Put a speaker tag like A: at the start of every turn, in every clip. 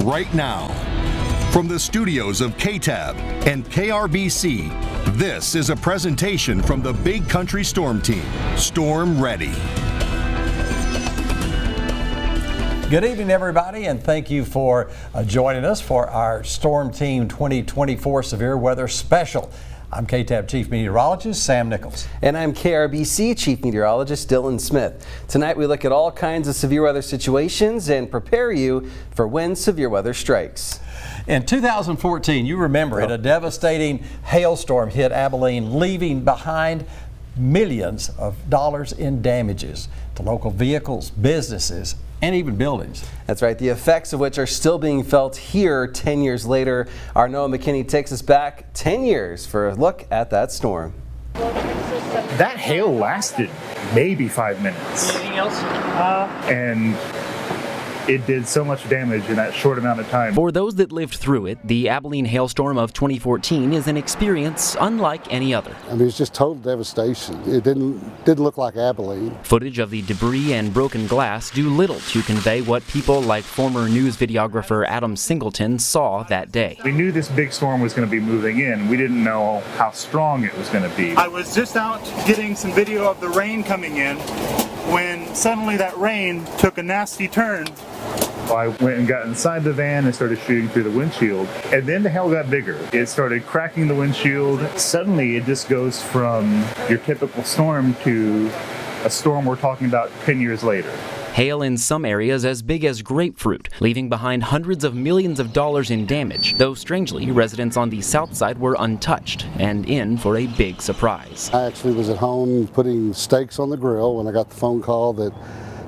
A: right now. From the studios of KTAB and KRBC, this is a presentation from the Big Country Storm Team. Storm Ready.
B: Good evening, everybody, and thank you for joining us for our Storm Team 2024 Severe Weather Special. I'm KTAB Chief Meteorologist Sam Nichols.
C: And I'm KRBC Chief Meteorologist Dylan Smith. Tonight we look at all kinds of severe weather situations and prepare you for when severe weather strikes.
B: In 2014, you remember it, a devastating hailstorm hit Abilene, leaving behind millions of dollars in damages to local vehicles, businesses, and even buildings.
C: That's right, the effects of which are still being felt here 10 years later. Our Noah McKinney takes us back 10 years for a look at that storm.
D: That hail lasted maybe 5 minutes.
E: Anything else?
D: And it did so much damage in that short amount of time.
E: For those that lived through it, the Abilene hailstorm of 2014 is an experience unlike any other.
F: I mean, it's just total devastation. It didn't look like Abilene.
E: Footage of the debris and broken glass do little to convey what people like former news videographer Adam Singleton saw that day.
D: We knew this big storm was going to be moving in. We didn't know how strong it was going to be.
G: I was just out getting some video of the rain coming in when suddenly that rain took a nasty turn.
D: I went and got inside the van and started shooting through the windshield, and then the hail got bigger. It started cracking the windshield. Suddenly it just goes from your typical storm to a storm we're talking about 10 years later.
E: Hail in some areas as big as grapefruit, leaving behind hundreds of millions of dollars in damage, though strangely residents on the south side were untouched and in for a big surprise.
F: I actually was at home putting steaks on the grill when I got the phone call that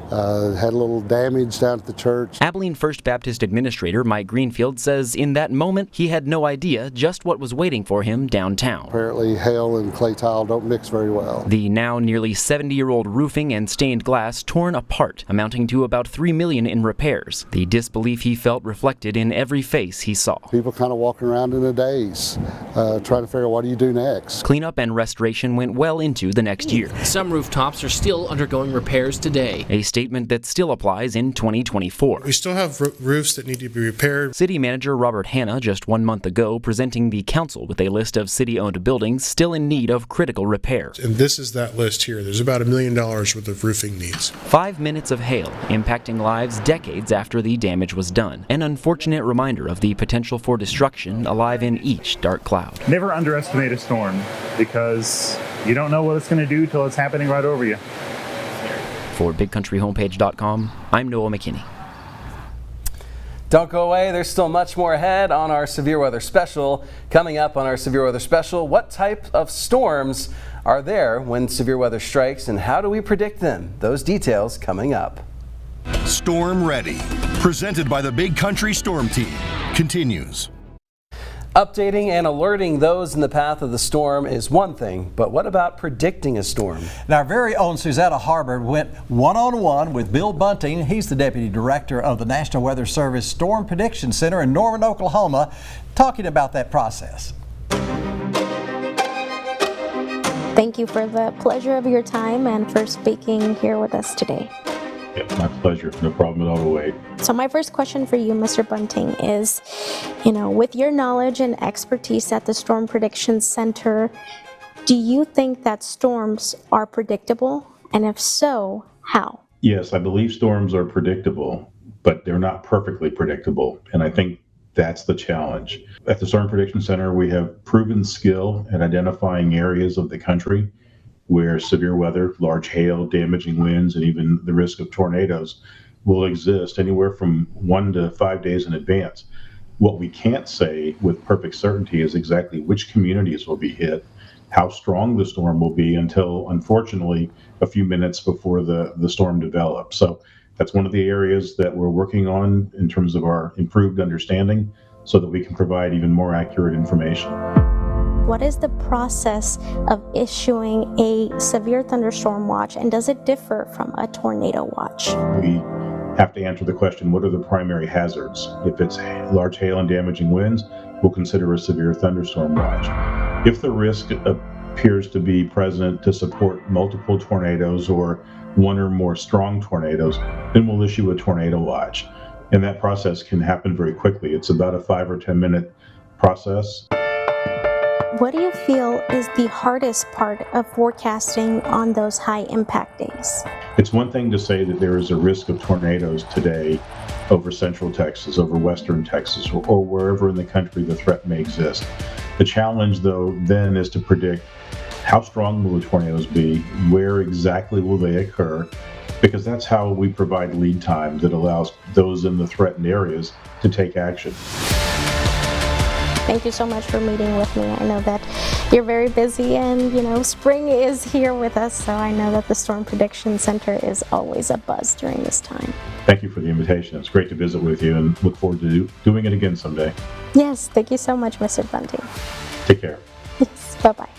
F: had a little damage down at the church.
E: Abilene First Baptist Administrator Mike Greenfield says in that moment he had no idea just what was waiting for him downtown.
F: Apparently hail and clay tile don't mix very well.
E: The now nearly 70-year-old roofing and stained glass torn apart, amounting to about $3 million in repairs. The disbelief he felt reflected in every face he saw.
F: People kind of walking around in a daze, trying to figure out what do you do next.
E: Cleanup and restoration went well into the next year.
H: Some rooftops are still undergoing repairs today.
E: A statement that still applies in 2024.
I: We still have roofs that need to be repaired.
E: City Manager Robert Hanna just 1 month ago presenting the council with a list of city-owned buildings still in need of critical repair.
I: And this is that list here. There's about $1 million worth of roofing needs.
E: 5 minutes of hail impacting lives decades after the damage was done. An unfortunate reminder of the potential for destruction alive in each dark cloud.
D: Never underestimate a storm because you don't know what it's going to do till it's happening right over you.
E: For BigCountryHomepage.com, I'm Noah McKinney.
C: Don't go away, there's still much more ahead on our Severe Weather Special. Coming up on our Severe Weather Special, what type of storms are there when severe weather strikes and how do we predict them? Those details coming up.
A: Storm Ready, presented by the Big Country Storm Team, continues.
C: Updating and alerting those in the path of the storm is one thing, but what about predicting a storm?
B: Now, our very own Susanna Harbord went one-on-one with Bill Bunting. He's the Deputy Director of the National Weather Service Storm Prediction Center in Norman, Oklahoma, talking about that process.
J: Thank you for the pleasure of your time and for speaking here with us today.
K: Yeah, my pleasure. No problem at all to wait.
J: So my first question for you, Mr. Bunting, is, with your knowledge and expertise at the Storm Prediction Center, do you think that storms are predictable? And if so, how?
K: Yes, I believe storms are predictable, but they're not perfectly predictable. And I think that's the challenge. At the Storm Prediction Center, we have proven skill at identifying areas of the country where severe weather, large hail, damaging winds, and even the risk of tornadoes will exist anywhere from 1 to 5 days in advance. What we can't say with perfect certainty is exactly which communities will be hit, how strong the storm will be until, unfortunately, a few minutes before the storm develops. So that's one of the areas that we're working on in terms of our improved understanding so that we can provide even more accurate information.
J: What is the process of issuing a severe thunderstorm watch, and does it differ from a tornado watch?
K: We have to answer the question, what are the primary hazards? If it's large hail and damaging winds, we'll consider a severe thunderstorm watch. If the risk appears to be present to support multiple tornadoes or one or more strong tornadoes, then we'll issue a tornado watch. And that process can happen very quickly. It's about a 5 or 10 minute process.
J: What do you feel is the hardest part of forecasting on those high impact days?
K: It's one thing to say that there is a risk of tornadoes today over central Texas, over western Texas, or wherever in the country the threat may exist. The challenge, though, then is to predict how strong will the tornadoes be, where exactly will they occur, because that's how we provide lead time that allows those in the threatened areas to take action.
J: Thank you so much for meeting with me. I know that you're very busy and, spring is here with us, so I know that the Storm Prediction Center is always abuzz during this time.
K: Thank you for the invitation. It's great to visit with you and look forward to doing it again someday.
J: Yes, thank you so much, Mr. Bunting.
K: Take care.
J: Yes, bye-bye.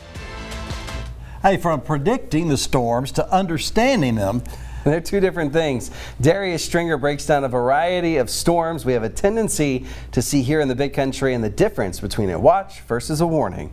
B: Hey, from predicting the storms to understanding them,
C: they're two different things. Darius Stringer breaks down a variety of storms we have a tendency to see here in the Big Country and the difference between a watch versus a warning.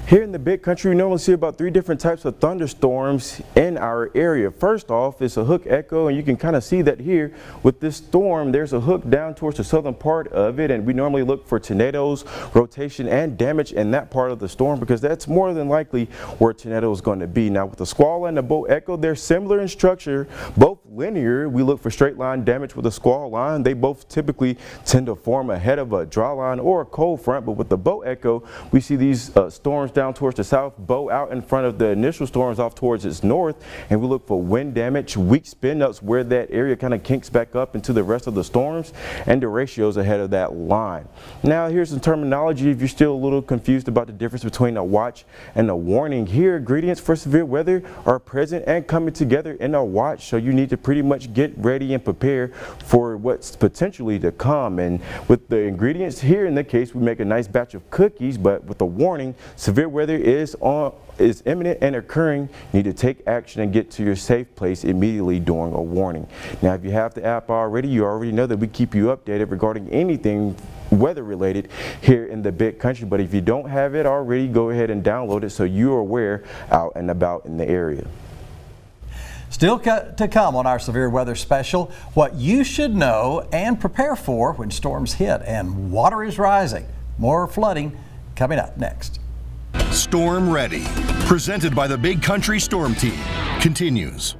L: Here in the Big Country, we normally see about 3 different types of thunderstorms in our area. First off, it's a hook echo, and you can kind of see that here with this storm. There's a hook down towards the southern part of it, and we normally look for tornadoes, rotation, and damage in that part of the storm because that's more than likely where a tornado is going to be. Now, with the squall and the bow echo, they're similar in structure, both linear. We look for straight line damage with the squall line. They both typically tend to form ahead of a draw line or a cold front, but with the bow echo, we see these storms down towards the south, bow out in front of the initial storms off towards its north, and we look for wind damage, weak spin ups where that area kind of kinks back up into the rest of the storms, and the ratios ahead of that line. Now here's some terminology if you're still a little confused about the difference between a watch and a warning. Here, ingredients for severe weather are present and coming together in a watch, so you need to pretty much get ready and prepare for what's potentially to come. And with the ingredients here, in the case, we make a nice batch of cookies, but with the warning, severe weather is imminent and occurring. You need to take action and get to your safe place immediately during a warning. Now, if you have the app already, you already know that we keep you updated regarding anything weather related here in the Big Country. But if you don't have it already, go ahead and download it so you're aware out and about in the area.
B: Still to come on our severe weather special, what you should know and prepare for when storms hit and water is rising. More flooding coming up next.
A: Storm Ready, presented by the Big Country Storm Team, continues.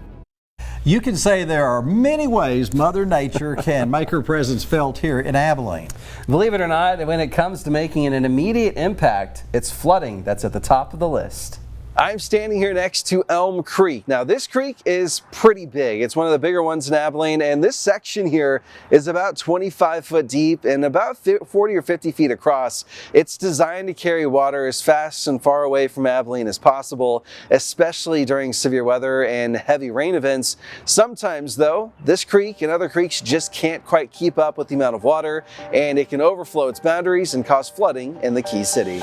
B: You can say there are many ways Mother Nature can make her presence felt here in Abilene.
C: Believe it or not, when it comes to making an immediate impact, it's flooding that's at the top of the list. I'm standing here next to Elm Creek. Now, this creek is pretty big. It's one of the bigger ones in Abilene, and this section here is about 25 foot deep and about 40 or 50 feet across. It's designed to carry water as fast and far away from Abilene as possible, especially during severe weather and heavy rain events. Sometimes, though, this creek and other creeks just can't quite keep up with the amount of water, and it can overflow its boundaries and cause flooding in the Key City.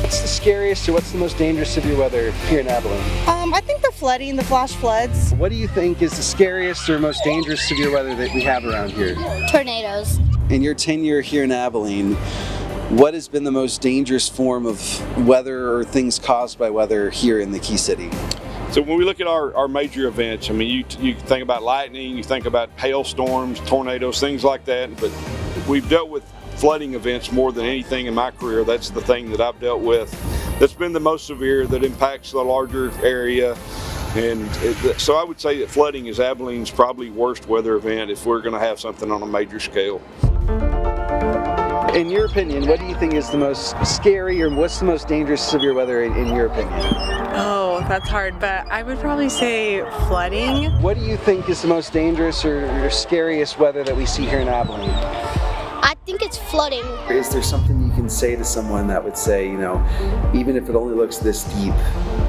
C: What's the scariest or what's the most dangerous severe weather here in Abilene?
M: I think the flooding, the flash floods.
C: What do you think is the scariest or most dangerous severe weather that we have around here?
M: Tornadoes.
C: In your tenure here in Abilene, what has been the most dangerous form of weather or things caused by weather here in the Key City?
N: So when we look at our major events, I mean, you think about lightning, you think about hailstorms, tornadoes, things like that, but we've dealt with flooding events more than anything in my career. That's the thing that I've dealt with that's been the most severe, that impacts the larger area. And so I would say that flooding is Abilene's probably worst weather event if we're going to have something on a major scale.
C: In your opinion, what do you think is the most scary or what's the most dangerous severe weather in your opinion?
O: Oh, that's hard, but I would probably say flooding.
C: What do you think is the most dangerous or scariest weather that we see here in Abilene?
M: I think it's flooding.
C: Is there something you can say to someone that would say, even if it only looks this deep,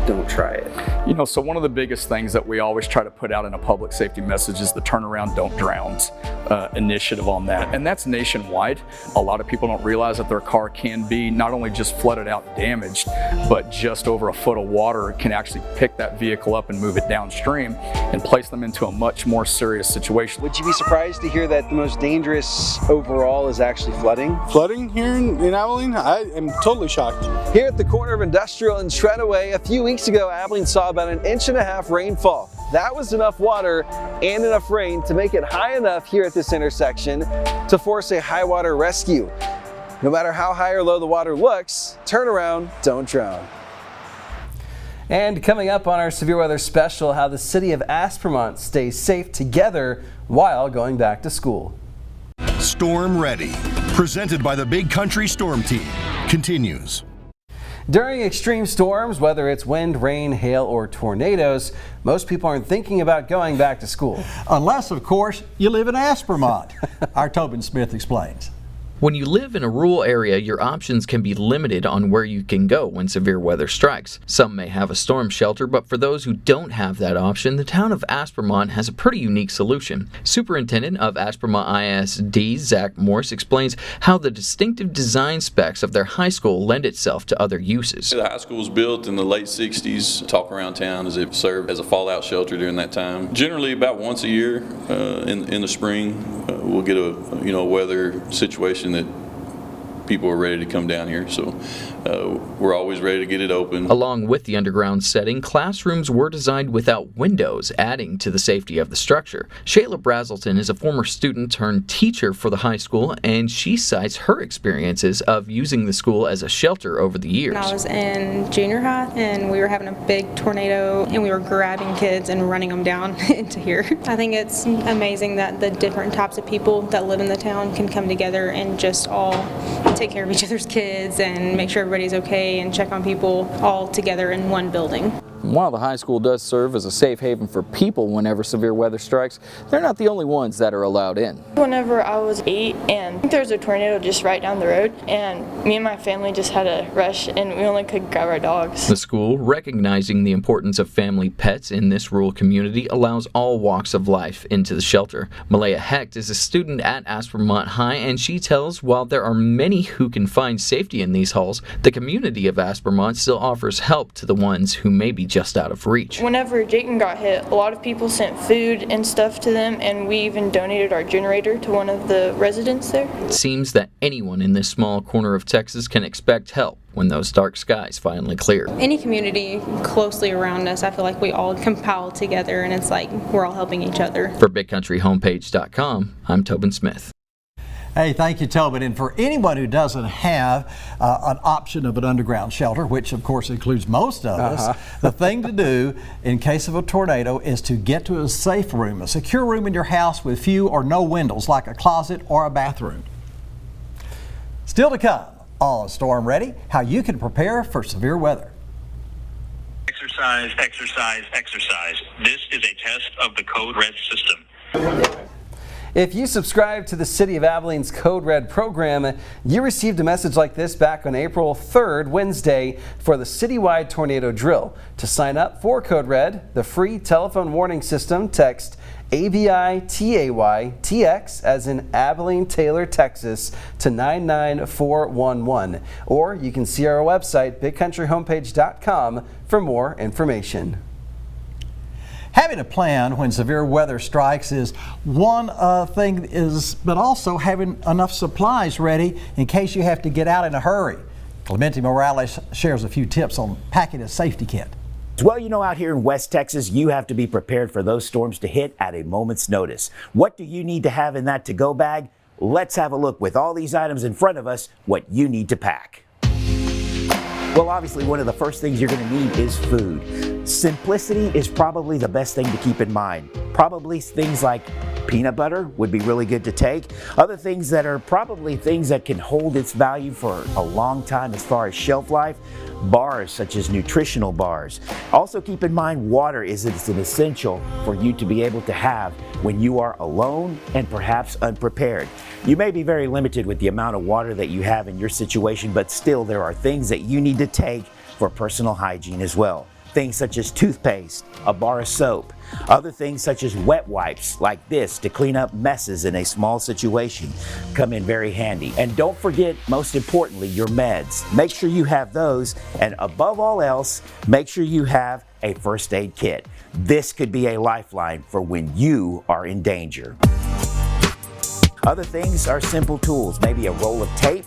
C: don't try it?
P: So one of the biggest things that we always try to put out in a public safety message is the turnaround, don't drown initiative on that. And that's nationwide. A lot of people don't realize that their car can be not only just flooded out, damaged, but just over a foot of water can actually pick that vehicle up and move it downstream and place them into a much more serious situation.
C: Would you be surprised to hear that the most dangerous overall is actually flooding?
Q: Flooding here in Abilene? I am totally shocked.
C: Here at the corner of Industrial and Shredaway, a few weeks ago, Abilene saw about 1.5 inches rainfall. that was enough water and enough rain to make it high enough here at this intersection to force a high water rescue. No matter how high or low the water looks, turn around, don't drown. And coming up on our severe weather special, how the city of Aspermont stays safe together while going back to school.
A: Storm Ready, presented by the Big Country Storm Team, continues.
C: During extreme storms, whether it's wind, rain, hail, or tornadoes, most people aren't thinking about going back to school.
B: Unless, of course, you live in Aspermont. Our Tobin Smith explains.
E: When you live in a rural area, your options can be limited on where you can go when severe weather strikes. Some may have a storm shelter, but for those who don't have that option, the town of Aspermont has a pretty unique solution. Superintendent of Aspermont ISD, Zach Morse, explains how the distinctive design specs of their high school lend itself to other uses.
R: The high school was built in the late 60s. Talk around town as it served as a fallout shelter during that time. Generally about once a year in the spring, we'll get a weather situation that people are ready to come down here, so we're always ready to get it open.
E: Along with the underground setting, classrooms were designed without windows, adding to the safety of the structure. Shayla Brazelton is a former student turned teacher for the high school, and she cites her experiences of using the school as a shelter over the years.
S: I was in junior high, and we were having a big tornado, and we were grabbing kids and running them down into here. I think it's amazing that the different types of people that live in the town can come together and just all take care of each other's kids and make sure everybody's okay and check on people all together in one building.
T: While the high school does serve as a safe haven for people whenever severe weather strikes, they're not the only ones that are allowed in.
U: Whenever I was 8 and there was a tornado just right down the road, and me and my family just had to rush and we only could grab our dogs.
E: The school, recognizing the importance of family pets in this rural community, allows all walks of life into the shelter. Malaya Hecht is a student at Aspermont High, and she tells while there are many who can find safety in these halls, the community of Aspermont still offers help to the ones who may be just out of reach.
U: Whenever Jayton got hit, a lot of people sent food and stuff to them, and we even donated our generator to one of the residents there.
E: It seems that anyone in this small corner of Texas can expect help when those dark skies finally clear.
S: Any community closely around us, I feel like we all compile together, and it's like we're all helping each other.
E: For BigCountryHomepage.com, I'm Tobin Smith.
B: Hey, thank you, Tobin. And for anyone who doesn't have an option of an underground shelter, which of course includes most of us, the thing to do in case of a tornado is to get to a safe room, a secure room in your house with few or no windows, like a closet or a bathroom. Still to come on Storm Ready, how you can prepare for severe weather.
V: Exercise, exercise, exercise. This is a test of the Code Red system.
C: If you subscribe to the City of Abilene's Code Red program, you received a message like this back on April 3rd, Wednesday, for the citywide tornado drill. To sign up for Code Red, the free telephone warning system, text ABITAY-TX as in Abilene, Taylor, Texas to 99411. Or you can see our website, BigCountryHomepage.com, for more information.
B: Having a plan when severe weather strikes is one thing, but also having enough supplies ready in case you have to get out in a hurry. Clemente Morales shares a few tips on packing a safety kit.
W: Well, you know, out here in West Texas, you have to be prepared for those storms to hit at a moment's notice. What do you need to have in that to-go bag? Let's have a look with all these items in front of us, what you need to pack. Well, obviously, one of the first things you're going to need is food. Simplicity is probably the best thing to keep in mind. Probably things like peanut butter would be really good to take. Other things that are probably things that can hold its value for a long time as far as shelf life, bars such as nutritional bars. Also keep in mind water is an essential for you to be able to have when you are alone and perhaps unprepared. You may be very limited with the amount of water that you have in your situation, but still there are things that you need to take for personal hygiene as well. Things such as toothpaste, a bar of soap, other things such as wet wipes like this to clean up messes in a small situation come in very handy. And don't forget, most importantly, your meds. Make sure you have those, and above all else, make sure you have a first aid kit. This could be a lifeline for when you are in danger. Other things are simple tools, maybe a roll of tape.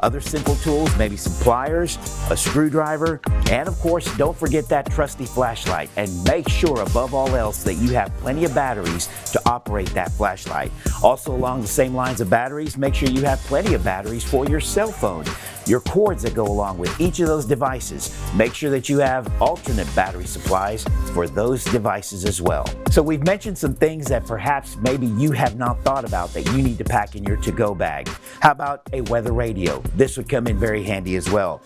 W: Other simple tools, maybe some pliers, a screwdriver, and of course, don't forget that trusty flashlight. And make sure above all else that you have plenty of batteries to operate that flashlight. Also along the same lines of batteries, make sure you have plenty of batteries for your cell phone. Your cords that go along with each of those devices. Make sure that you have alternate battery supplies for those devices as well. So we've mentioned some things that perhaps maybe you have not thought about that you need to pack in your to-go bag. How about a weather radio? This would come in very handy as well.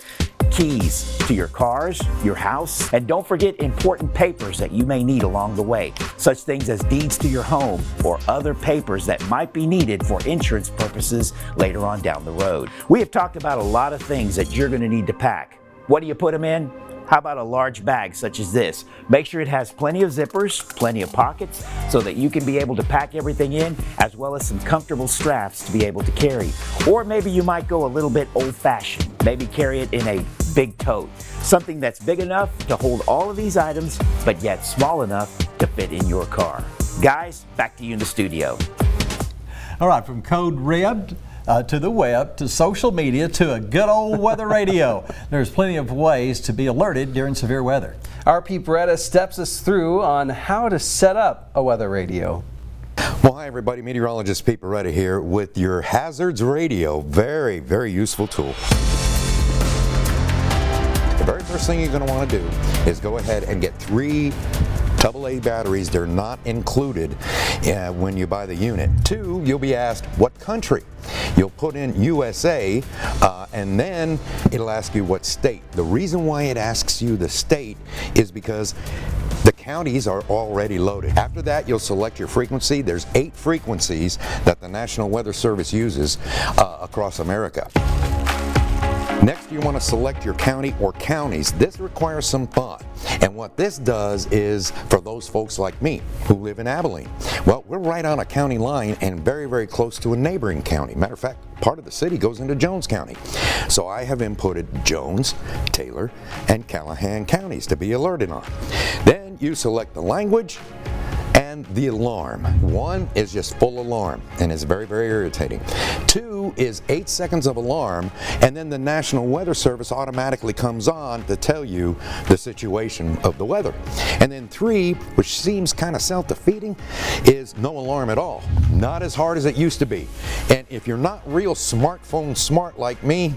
W: Keys to your cars, your house, and don't forget important papers that you may need along the way, such things as deeds to your home or other papers that might be needed for insurance purposes later on down the road. We have talked about a lot of things that you're going to need to pack. What do you put them in? How about a large bag such as this? Make sure it has plenty of zippers, plenty of pockets, so that you can be able to pack everything in, as well as some comfortable straps to be able to carry. Or maybe you might go a little bit old-fashioned. Maybe carry it in a big tote. Something that's big enough to hold all of these items, but yet small enough to fit in your car. Guys, back to you in the studio.
B: All right, from Code Red to the web, to social media, to a good old weather radio. There's plenty of ways to be alerted during severe weather.
C: Our Pete Beretta steps us through on how to set up a weather radio.
F: Well, hi everybody, meteorologist Pete Beretta here with your hazards radio. Very, very useful tool. The very first thing you're going to want to do is go ahead and get 3 AA batteries. They're not included when you buy the unit. 2, you'll be asked what country. You'll put in USA and then it'll ask you what state. The reason why it asks you the state is because the counties are already loaded. After that, you'll select your frequency. There's 8 frequencies that the National Weather Service uses across America. Next, you want to select your county or counties. This requires some thought. And what this does is for those folks like me who live in Abilene. Well, we're right on a county line and very, very close to a neighboring county. Matter of fact, part of the city goes into Jones County. So I have inputted Jones, Taylor, and Callahan counties to be alerted on. Then you select the language and the alarm. 1 is just full alarm and it's very, very irritating. 2 is 8 seconds of alarm, and then the National Weather Service automatically comes on to tell you the situation of the weather. And then 3, which seems kind of self-defeating, is no alarm at all. Not as hard as it used to be. And if you're not real smartphone smart like me,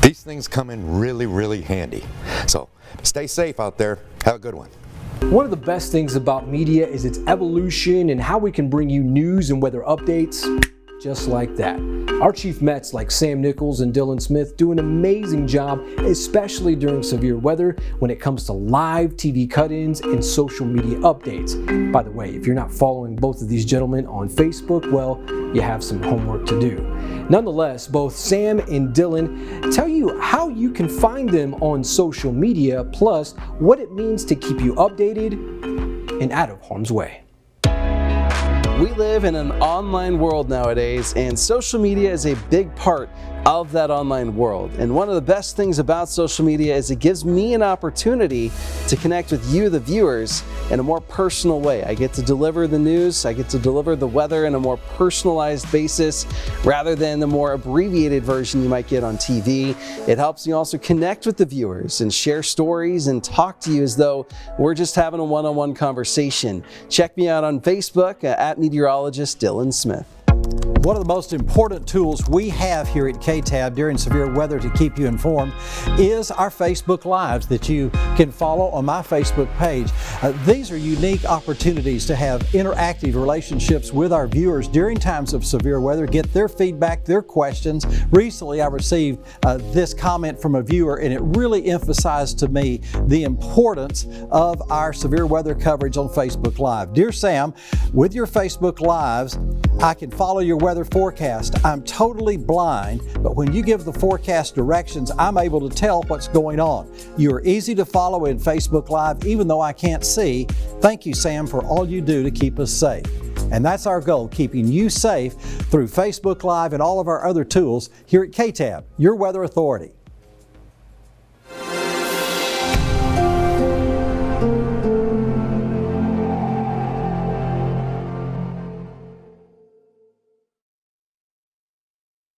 F: these things come in really, really handy. So stay safe out there. Have a good one.
G: One of the best things about media is its evolution and how we can bring you news and weather updates just like that. Our chief Mets like Sam Nichols and Dylan Smith do an amazing job, especially during severe weather when it comes to live TV cut-ins and social media updates. By the way, if you're not following both of these gentlemen on Facebook, well, you have some homework to do. Nonetheless, both Sam and Dylan tell you how you can find them on social media, plus what it means to keep you updated and out of harm's way.
C: We live in an online world nowadays, and social media is a big part of that online world. And one of the best things about social media is it gives me an opportunity to connect with you, the viewers, in a more personal way. I get to deliver the news, I get to deliver the weather in a more personalized basis rather than the more abbreviated version you might get on TV. It helps me also connect with the viewers and share stories and talk to you as though we're just having a one-on-one conversation. Check me out on Facebook at meteorologist Dylan Smith.
B: One of the most important tools we have here at KTAB during severe weather to keep you informed is our Facebook Lives that you can follow on my Facebook page. These are unique opportunities to have interactive relationships with our viewers during times of severe weather, get their feedback, their questions. Recently, I received this comment from a viewer, and it really emphasized to me the importance of our severe weather coverage on Facebook Live. Dear Sam, with your Facebook Lives, I can follow your weather forecast. I'm totally blind, but when you give the forecast directions, I'm able to tell what's going on. You are easy to follow in Facebook Live, even though I can't see. Thank you, Sam, for all you do to keep us safe. And that's our goal, keeping you safe through Facebook Live and all of our other tools here at KTAB, your weather authority.